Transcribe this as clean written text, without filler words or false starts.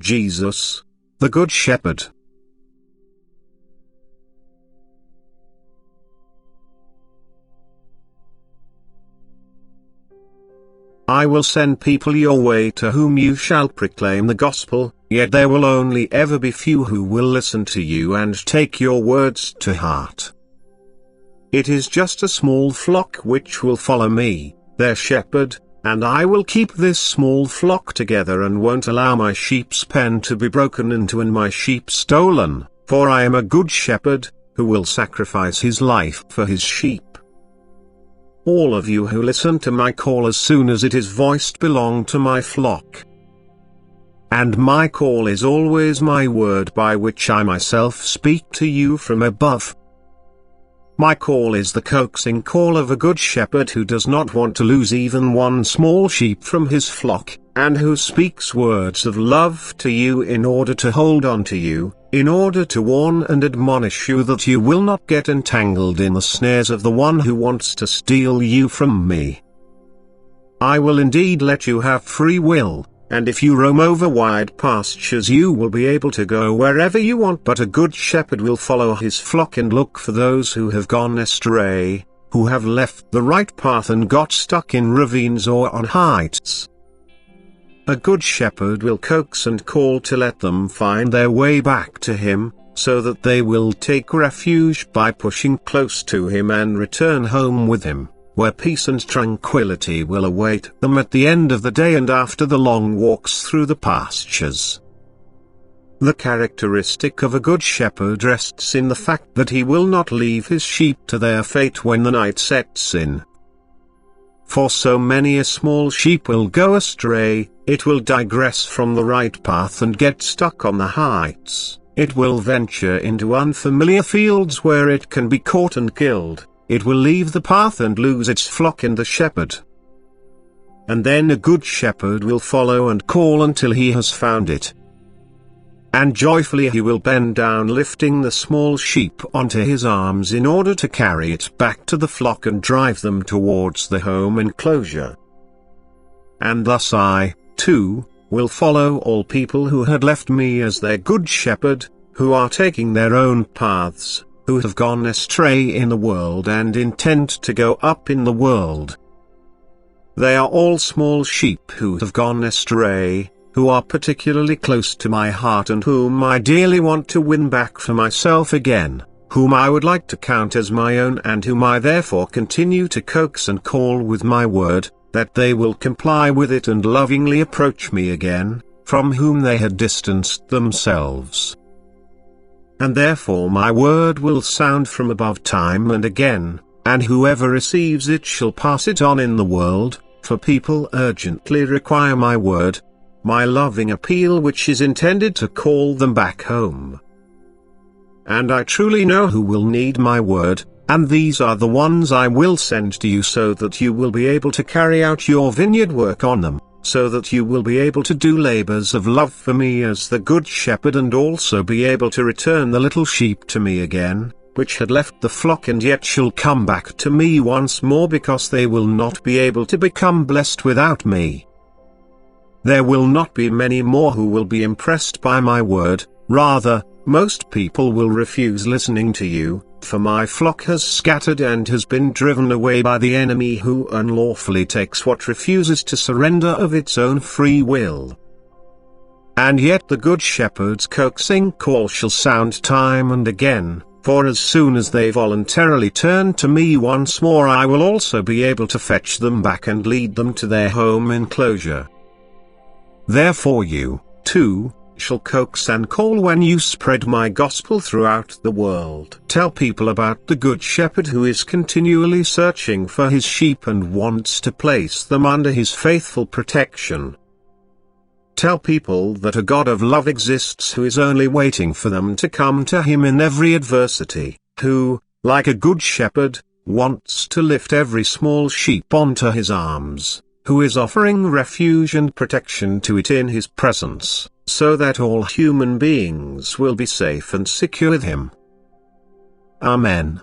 Jesus, the Good Shepherd. I will send people your way to whom you shall proclaim the gospel, yet there will only ever be few who will listen to you and take your words to heart. It is just a small flock which will follow me, their shepherd, and I will keep this small flock together and won't allow my sheep's pen to be broken into and my sheep stolen, for I am a good shepherd, who will sacrifice his life for his sheep. All of you who listen to my call as soon as it is voiced belong to my flock. And my call is always my word by which I myself speak to you from above. My call is the coaxing call of a good shepherd who does not want to lose even one small sheep from his flock, and who speaks words of love to you in order to hold on to you, in order to warn and admonish you that you will not get entangled in the snares of the one who wants to steal you from me. I will indeed let you have free will, and if you roam over wide pastures you will be able to go wherever you want, but a good shepherd will follow his flock and look for those who have gone astray, who have left the right path and got stuck in ravines or on heights. A good shepherd will coax and call to let them find their way back to him, so that they will take refuge by pushing close to him and return home with him, where peace and tranquility will await them at the end of the day and after the long walks through the pastures. The characteristic of a good shepherd rests in the fact that he will not leave his sheep to their fate when the night sets in. For so many a small sheep will go astray, it will digress from the right path and get stuck on the heights, it will venture into unfamiliar fields where it can be caught and killed, it will leave the path and lose its flock and the shepherd. And then a good shepherd will follow and call until he has found it. And joyfully he will bend down lifting the small sheep onto his arms in order to carry it back to the flock and drive them towards the home enclosure. And thus I, too, will follow all people who had left me as their good shepherd, who are taking their own paths, who have gone astray in the world and intend to go up in the world. They are all small sheep who have gone astray, who are particularly close to my heart and whom I dearly want to win back for myself again, whom I would like to count as my own and whom I therefore continue to coax and call with my word, that they will comply with it and lovingly approach me again, from whom they had distanced themselves. And therefore my word will sound from above time and again, and whoever receives it shall pass it on in the world, for people urgently require my word, my loving appeal which is intended to call them back home. And I truly know who will need my word, and these are the ones I will send to you so that you will be able to carry out your vineyard work on them, so that you will be able to do labors of love for me as the good shepherd and also be able to return the little sheep to me again, which had left the flock and yet shall come back to me once more because they will not be able to become blessed without me. There will not be many more who will be impressed by my word, rather, most people will refuse listening to you, for my flock has scattered and has been driven away by the enemy who unlawfully takes what refuses to surrender of its own free will. And yet the good shepherd's coaxing call shall sound time and again, for as soon as they voluntarily turn to me once more I will also be able to fetch them back and lead them to their home enclosure. Therefore you, too, shall coax and call when you spread my gospel throughout the world. Tell people about the Good Shepherd who is continually searching for his sheep and wants to place them under his faithful protection. Tell people that a God of love exists who is only waiting for them to come to him in every adversity, who, like a good shepherd, wants to lift every small sheep onto his arms, who is offering refuge and protection to it in his presence, so that all human beings will be safe and secure with him. Amen.